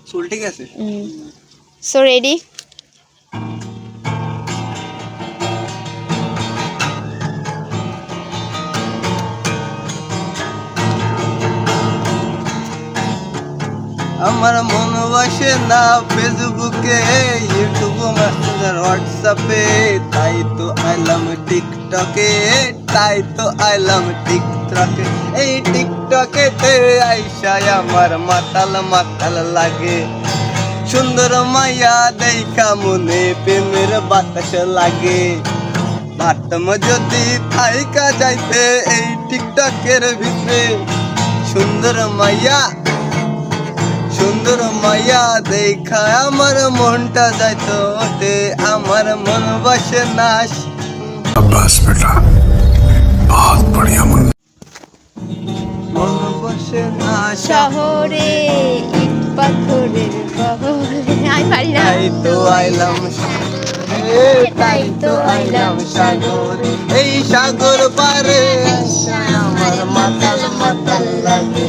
চুল ঠিক আছে। So ready. আমার মন বসে না ফেসবুকে, ইউটিউব, মেসেঞ্জার, হোয়াটসঅ্যাপে, তাই তো আইলাম টিকটকে, তাই তো আইলাম টিকটকে। এই টিকটকেতে আইসায় আমার মাতাল মাতাল লাগে, সুন্দর মাইয়া দেখা মনে প্রেমের বাতাস লাগে। ভাবতাম যদি থাইকা যাইতে এই টিকটকের ভিতরে, সুন্দর মাইয়া, সুন্দর মাইয়া দেখা আমার মনটা যাইতো ওঠে, আমার মন বসে না। शाबाश बेटा, बहुत बढ़िया मुन्ना। মন বসে না শহরে ইট পাথরের শহরে। আমি পারি না। তাই তো আইলাম সাগরে, তাই তো আইলাম সাগরে। এই সাগর পারে আইসায় আমার মাতাল মাতাল লাগে।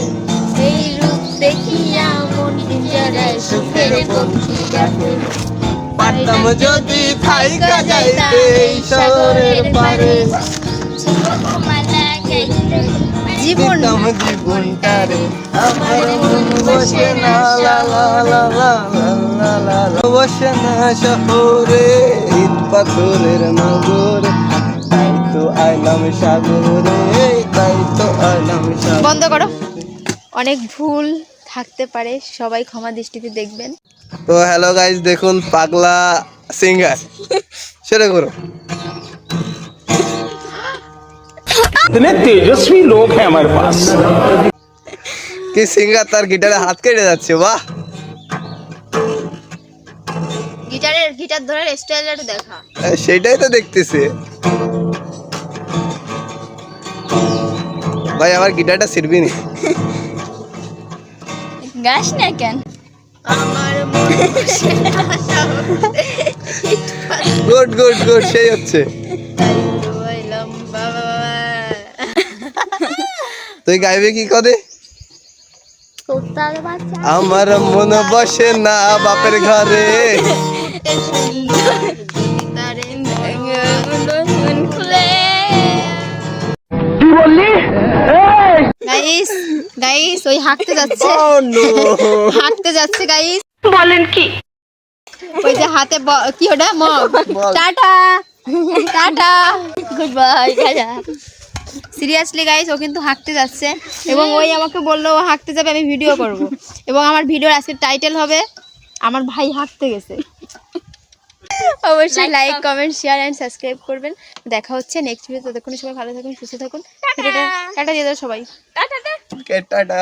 এই রূপ দেখিয়া মন পিঞ্জরায় সুখের পক্ষী ডাকে। পারতাম যদি থাইকা যাইতে এই সাগরের পারে, জীবন দিতাম জীবনটারে। আমার মন বসে না, লা লা লা লা লা লা লা, বসে না শহরে ইট পাথরের নগরে, তাই তো আইলাম সাগরে, তাই তো আইলাম সাগরে। বন্ধ করো। অনেক ভুল থাকতে পারে, সবাই ক্ষমা দৃষ্টিতে দেখবেন। তো হ্যালো গাইস, দেখুন পাগলা সিঙ্গার, সেটা করো। इतने तेजस्वी लोग हैं हमारे पास। কি সিঙ্গার, তার গিটারে হাত কেটে যাচ্ছে, বাহ। গিটার ধরার স্টাইলটা দেখা। সেটাই তো দেখতেছি ভাই, আমার গিটারটা ছিড়বি নি। গাছ না কেন? আমার মন বসে না শহরে ইট পাথরের গুড গুড গুড, সেই হচ্ছে। তাই তো আইলাম বাবা। তুই গাইবে কি করে? কোথার বাচ্চা আমার মন বসে না বাপের ঘরে। তারে মন খুলে। গাইস গাইস ওই হাঁটতে যাচ্ছে, হাঁটতে যাচ্ছে গাইস। বলেন কি? ওই যে হাতে কি ওটা mug. Tata tata goodbye tata. Seriously guys, ও কিন্তু হাঁটতে যাচ্ছে এবং ওই আমাকে বললো ও হাঁটতে যাবে, আমি ভিডিও করব এবং আমার ভিডিওর আজকের টাইটেল হবে আমার ভাই হাঁটতে গেছে। অবশ্যই like comment share and subscribe করবেন। দেখা হচ্ছে নেক্সট ভিডিও। ততক্ষণ সবাই ভালো থাকুন, সুস্থ থাকুন। টাটা দিয়ে দাও সবাই। টাটা। টাটা।